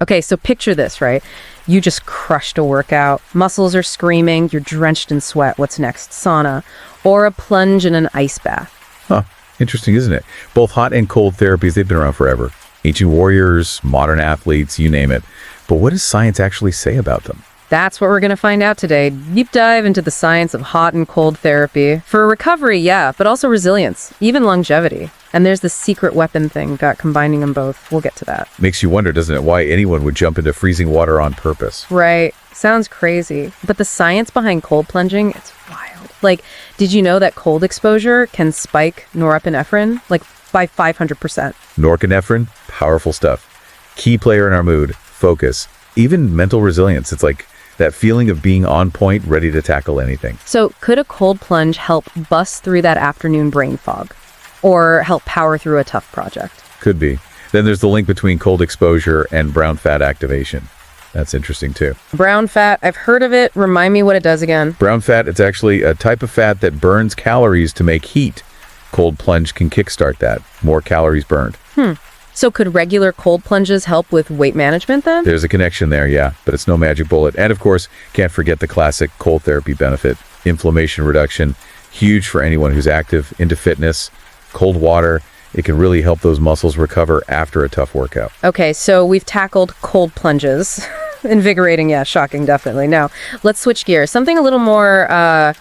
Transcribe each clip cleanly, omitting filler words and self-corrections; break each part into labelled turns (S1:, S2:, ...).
S1: Okay, so picture this, right? You just crushed a workout. Muscles are screaming. You're drenched in sweat. What's next? Sauna or a plunge in an ice bath.
S2: Huh. Interesting, isn't it? Both hot and cold therapies, they've been around forever. Ancient warriors, modern athletes, you name it. But what does science actually say about them?
S1: That's what we're going to find out today. Deep dive into the science of hot and cold therapy. For recovery, yeah, but also resilience, even longevity. And there's the secret weapon thing, got combining them both. We'll get to that.
S2: Makes you wonder, doesn't it, why anyone would jump into freezing water on purpose?
S1: Right. Sounds crazy. But the science behind cold plunging, it's wild. Like, did you know that cold exposure can spike norepinephrine, like by 500%?
S2: Norepinephrine, powerful stuff. Key player in our mood, focus, even mental resilience. It's like that feeling of being on point, ready to tackle anything.
S1: So could a cold plunge help bust through that afternoon brain fog? Or help power through a tough project?
S2: Could be. Then there's the link between cold exposure and brown fat activation. That's interesting too.
S1: Brown fat, I've heard of it. Remind me what it does again.
S2: Brown fat, it's actually a type of fat that burns calories to make heat. Cold plunge can kickstart that. More calories burned.
S1: So could regular cold plunges help with weight management then?
S2: There's a connection there, yeah, but it's no magic bullet. And of course, can't forget the classic cold therapy benefit. Inflammation reduction, huge for anyone who's active, into fitness. Cold water, it can really help those muscles recover after a tough workout.
S1: Okay, so we've tackled cold plunges. Invigorating, yeah, shocking, definitely. Now, let's switch gears. Something a little more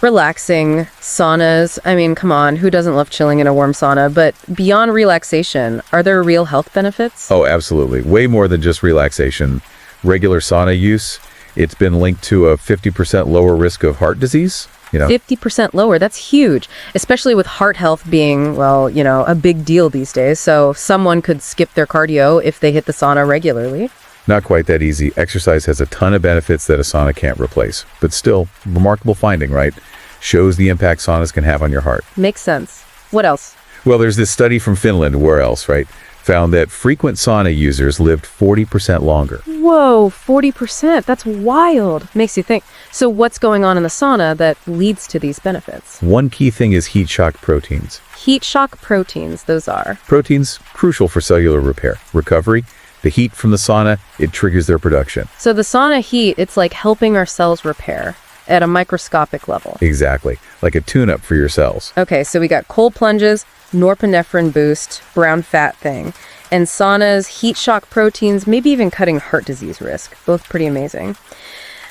S1: relaxing, saunas. I mean, come on, who doesn't love chilling in a warm sauna? But beyond relaxation, are there real health benefits?
S2: Oh, absolutely. Way more than just relaxation. Regular sauna use, it's been linked to a 50% lower risk of heart disease.
S1: 50% lower. That's huge, especially with heart health being, well, a big deal these days. So someone could skip their cardio if they hit the sauna regularly.
S2: Not quite that easy. Exercise has a ton of benefits that a sauna can't replace. But still, remarkable finding, right? Shows the impact saunas can have on your heart.
S1: Makes sense. What else?
S2: Well, there's this study from Finland, where else, right? Found that frequent sauna users lived 40% longer.
S1: Whoa, 40%. That's wild. Makes you think. So what's going on in the sauna that leads to these benefits?
S2: One key thing is heat shock proteins.
S1: Heat shock proteins, those are.
S2: Proteins, crucial for cellular repair. Recovery, the heat from the sauna, it triggers their production.
S1: So the sauna heat, it's like helping our cells repair at a microscopic level.
S2: Exactly, like a tune-up for your cells.
S1: Okay, so we got cold plunges, norepinephrine boost, brown fat thing, and saunas, heat shock proteins, maybe even cutting heart disease risk. Both pretty amazing.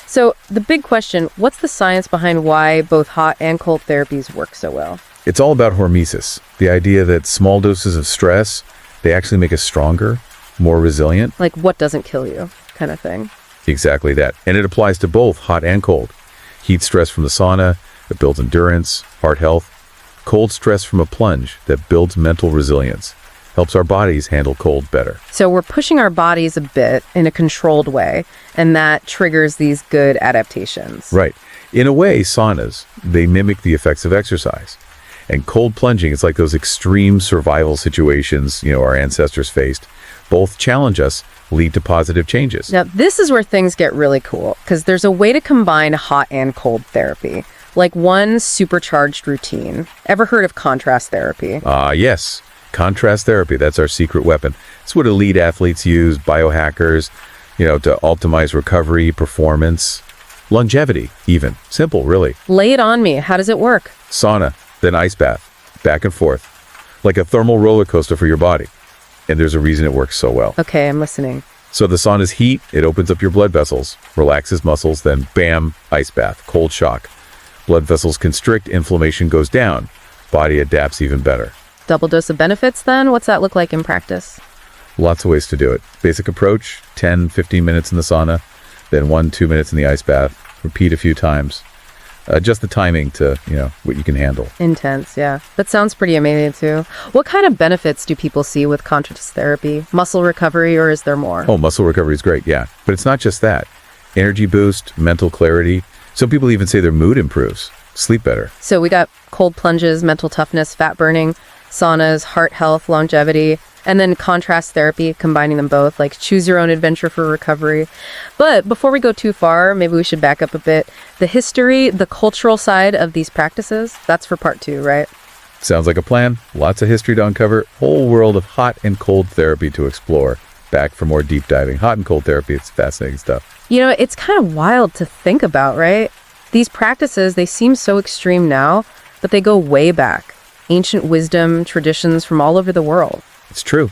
S1: So the big question, what's the science behind why both hot and cold therapies work so well?
S2: It's all about hormesis, the idea that small doses of stress, they actually make us stronger, more resilient.
S1: Like what doesn't kill you kind of thing.
S2: Exactly that. And it applies to both hot and cold. Heat stress from the sauna, that builds endurance, heart health. Cold stress from a plunge, that builds mental resilience. Helps our bodies handle cold better.
S1: So we're pushing our bodies a bit in a controlled way, and that triggers these good adaptations.
S2: Right. In a way, saunas, they mimic the effects of exercise. And cold plunging, it's like those extreme survival situations, our ancestors faced. Both challenge us, lead to positive changes.
S1: Now, this is where things get really cool, because there's a way to combine hot and cold therapy, like one supercharged routine. Ever heard of contrast therapy?
S2: Yes. Contrast therapy, that's our secret weapon. It's what elite athletes use, biohackers, to optimize recovery, performance, longevity, even. Simple, really.
S1: Lay it on me. How does it work?
S2: Sauna, then ice bath, back and forth, like a thermal roller coaster for your body. And there's a reason it works so well.
S1: Okay, I'm listening.
S2: So the sauna's heat, it opens up your blood vessels, relaxes muscles, then bam, ice bath, cold shock. Blood vessels constrict, inflammation goes down. Body adapts even better.
S1: Double dose of benefits then? What's that look like in practice?
S2: Lots of ways to do it. Basic approach, 10, 15 minutes in the sauna, then 1-2 minutes in the ice bath. Repeat a few times. Just the timing to, what you can handle.
S1: Intense, yeah. That sounds pretty amazing too. What kind of benefits do people see with contrast therapy? Muscle recovery, or is there more?
S2: Oh, muscle recovery is great, yeah. But it's not just that. Energy boost, mental clarity. Some people even say their mood improves, sleep better.
S1: So we got cold plunges, mental toughness, fat burning, saunas, heart health, longevity, and then contrast therapy, combining them both, like choose your own adventure for recovery. But before we go too far, maybe we should back up a bit. The history, the cultural side of these practices, that's for part 2, right?
S2: Sounds like a plan. Lots of history to uncover, whole world of hot and cold therapy to explore. back for more deep diving. Hot and cold therapy, it's fascinating stuff.
S1: You know, it's kind of wild to think about, right? These practices, they seem so extreme now, but they go way back. Ancient wisdom, traditions from all over the world.
S2: It's true.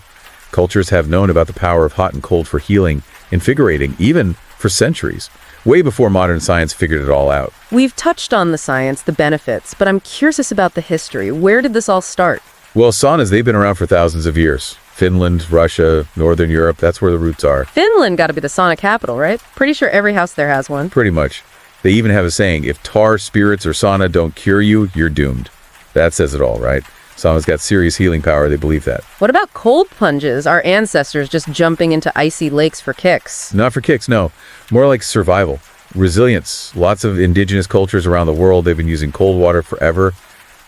S2: Cultures have known about the power of hot and cold for healing, invigorating, even for centuries, way before modern science figured it all out.
S1: We've touched on the science, the benefits, but I'm curious about the history. Where did this all start?
S2: Well, saunas, they've been around for thousands of years. Finland, Russia, Northern Europe, that's where the roots are.
S1: Finland got to be the sauna capital, right? Pretty sure every house there has one.
S2: Pretty much. They even have a saying, if tar, spirits, or sauna don't cure you, you're doomed. That says it all, right? Sauna's got serious healing power, they believe that.
S1: What about cold plunges? Our ancestors just jumping into icy lakes for kicks.
S2: Not for kicks, no. More like survival. Resilience. Lots of indigenous cultures around the world, they've been using cold water forever.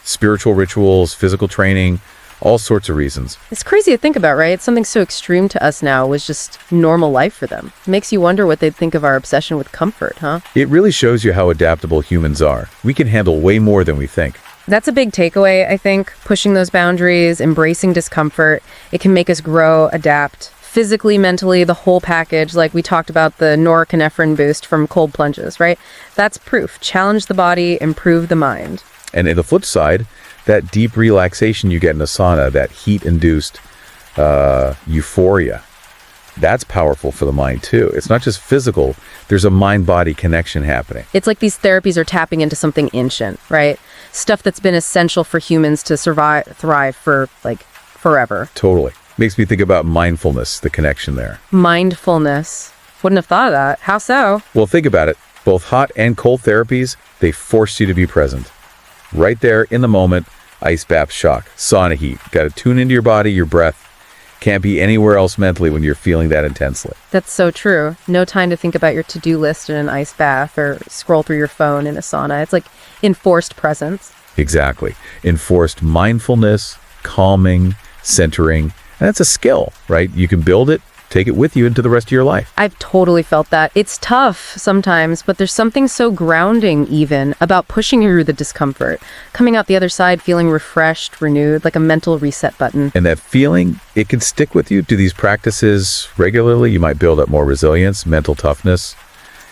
S2: Spiritual rituals, physical training, all sorts of reasons.
S1: It's crazy to think about, right? Something so extreme to us now was just normal life for them. Makes you wonder what they'd think of our obsession with comfort, huh?
S2: It really shows you how adaptable humans are. We can handle way more than we think.
S1: That's a big takeaway, I think. Pushing those boundaries, embracing discomfort. It can make us grow, adapt. Physically, mentally, the whole package. Like we talked about the norepinephrine boost from cold plunges, right? That's proof. Challenge the body, improve the mind.
S2: And on the flip side, that deep relaxation you get in a sauna, that heat-induced euphoria, that's powerful for the mind too. It's not just physical. There's a mind-body connection happening.
S1: It's like these therapies are tapping into something ancient, right? Stuff that's been essential for humans to survive, thrive for, like, forever.
S2: Totally. Makes me think about mindfulness, the connection there.
S1: Mindfulness. Wouldn't have thought of that. How so?
S2: Well, think about it. Both hot and cold therapies, they force you to be present. Right there in the moment, ice bath shock, sauna heat. Got to tune into your body, your breath. Can't be anywhere else mentally when you're feeling that intensely.
S1: That's so true. No time to think about your to-do list in an ice bath or scroll through your phone in a sauna. It's like enforced presence.
S2: Exactly. Enforced mindfulness, calming, centering. And that's a skill, right? You can build it, take it with you into the rest of your life.
S1: I've totally felt that. It's tough sometimes, but there's something so grounding even about pushing through the discomfort, coming out the other side feeling refreshed, renewed, like a mental reset button.
S2: And that feeling, it can stick with you. Do these practices regularly, you might build up more resilience, mental toughness,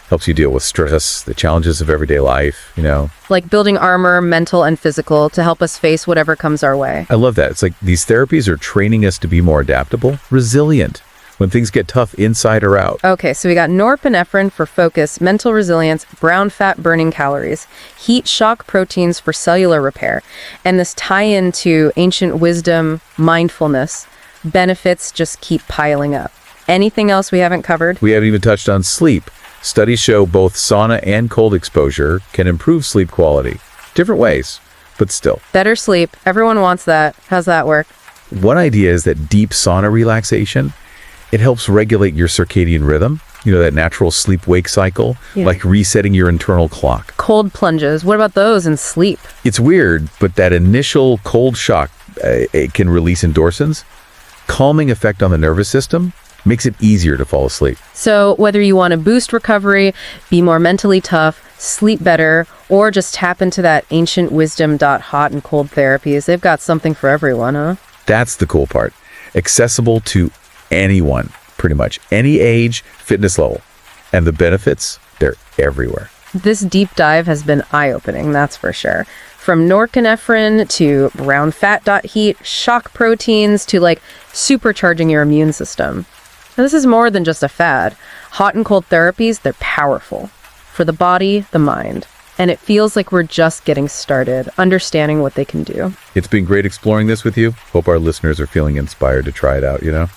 S2: helps you deal with stress, the challenges of everyday life, you know.
S1: Like building armor, mental and physical, to help us face whatever comes our way.
S2: I love that. It's like these therapies are training us to be more adaptable, resilient, when things get tough inside or out.
S1: Okay, so we got norepinephrine for focus, mental resilience, brown fat burning calories, heat shock proteins for cellular repair, and this tie-in to ancient wisdom, mindfulness. Benefits just keep piling up. Anything else we haven't covered?
S2: We haven't even touched on sleep. Studies show both sauna and cold exposure can improve sleep quality. Different ways, but still.
S1: Better sleep. Everyone wants that. How's that work?
S2: One idea is that deep sauna relaxation, it helps regulate your circadian rhythm, you know, that natural sleep-wake cycle, like resetting your internal clock.
S1: Cold plunges. What about those in sleep?
S2: It's weird, but that initial cold shock, it can release endorphins. Calming effect on the nervous system makes it easier to fall asleep.
S1: So whether you want to boost recovery, be more mentally tough, sleep better, or just tap into that ancient wisdom hot and cold therapies, they've got something for everyone, huh?
S2: That's the cool part. Accessible to anyone, pretty much any age, fitness level. And the benefits, they're everywhere.
S1: This deep dive has been eye-opening, that's for sure. From norepinephrine to brown fat heat, shock proteins to like supercharging your immune system. Now, this is more than just a fad. Hot and cold therapies, they're powerful for the body, the mind. And it feels like we're just getting started, understanding what they can do.
S2: It's been great exploring this with you. Hope our listeners are feeling inspired to try it out, you know?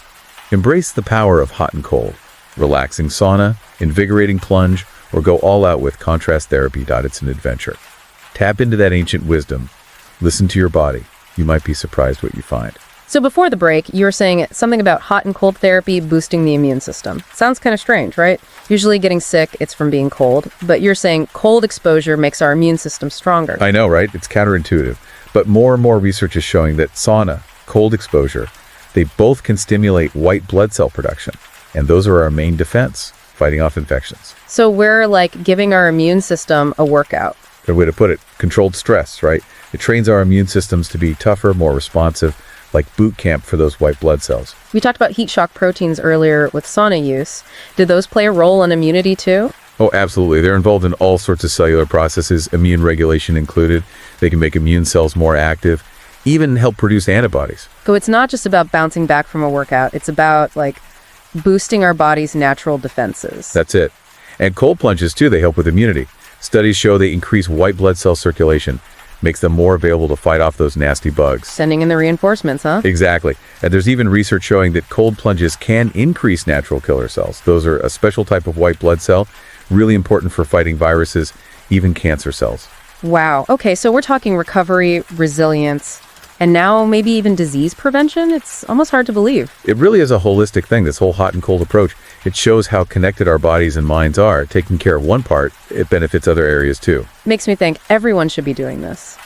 S2: Embrace the power of hot and cold. Relaxing sauna, invigorating plunge, or go all out with contrast therapy. It's an adventure. Tap into that ancient wisdom. Listen to your body. You might be surprised what you find.
S1: So before the break, you were saying something about hot and cold therapy boosting the immune system. Sounds kind of strange, right? Usually getting sick, it's from being cold. But you're saying cold exposure makes our immune system stronger.
S2: I know, right? It's counterintuitive. But more and more research is showing that sauna, cold exposure, they both can stimulate white blood cell production. And those are our main defense, fighting off infections.
S1: So we're like giving our immune system a workout.
S2: Good way to put it. Controlled stress, right? It trains our immune systems to be tougher, more responsive, like boot camp for those white blood cells.
S1: We talked about heat shock proteins earlier with sauna use. Did those play a role in immunity too?
S2: Oh, absolutely. They're involved in all sorts of cellular processes, immune regulation included. They can make immune cells more active, even help produce antibodies.
S1: So it's not just about bouncing back from a workout. It's about, like, boosting our body's natural defenses.
S2: That's it. And cold plunges, too, they help with immunity. Studies show they increase white blood cell circulation, makes them more available to fight off those nasty bugs.
S1: Sending in the reinforcements, huh?
S2: Exactly. And there's even research showing that cold plunges can increase natural killer cells. Those are a special type of white blood cell, really important for fighting viruses, even cancer cells.
S1: Wow. Okay, so we're talking recovery, resilience, and now maybe even disease prevention? It's almost hard to believe.
S2: It really is a holistic thing, this whole hot and cold approach. It shows how connected our bodies and minds are. Taking care of one part, it benefits other areas too.
S1: Makes me think everyone should be doing this.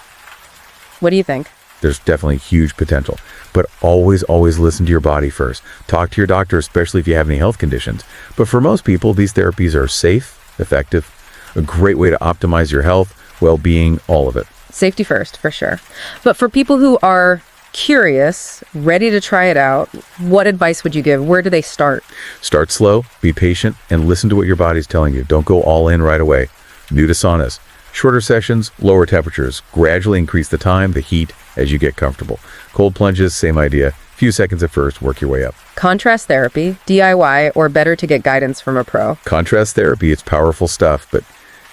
S1: What do you think?
S2: There's definitely huge potential, but always listen to your body first. Talk to your doctor, especially if you have any health conditions. But for most people, these therapies are safe, effective, a great way to optimize your health, well-being, all of it.
S1: Safety first, for sure. But for people who are curious, ready to try it out, what advice would you give? Where do they start?
S2: Start slow, be patient, and listen to what your body's telling you. Don't go all in right away. New to saunas. Shorter sessions, lower temperatures. Gradually increase the time, the heat, as you get comfortable. Cold plunges, same idea. Few seconds at first, work your way up.
S1: Contrast therapy, DIY, or better to get guidance from a pro?
S2: Contrast therapy, it's powerful stuff, but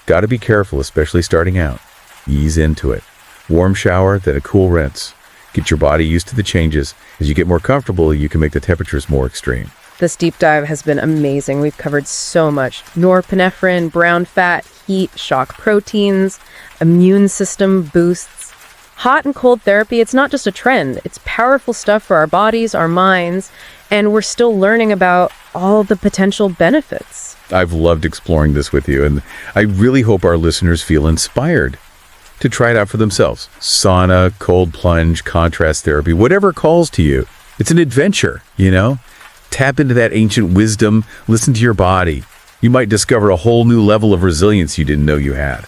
S2: gotta be careful, especially starting out. Ease into it. Warm shower, then a cool rinse. Get your body used to the changes. As you get more comfortable, you can make the temperatures more extreme.
S1: This deep dive has been amazing. We've covered so much. Norepinephrine, brown fat, heat, shock proteins, immune system boosts. Hot and cold therapy, it's not just a trend. It's powerful stuff for our bodies, our minds, and we're still learning about all the potential benefits.
S2: I've loved exploring this with you, and I really hope our listeners feel inspired to try it out for themselves. Sauna, cold plunge, contrast therapy, whatever calls to you. It's an adventure, you know? Tap into that ancient wisdom, listen to your body. You might discover a whole new level of resilience you didn't know you had.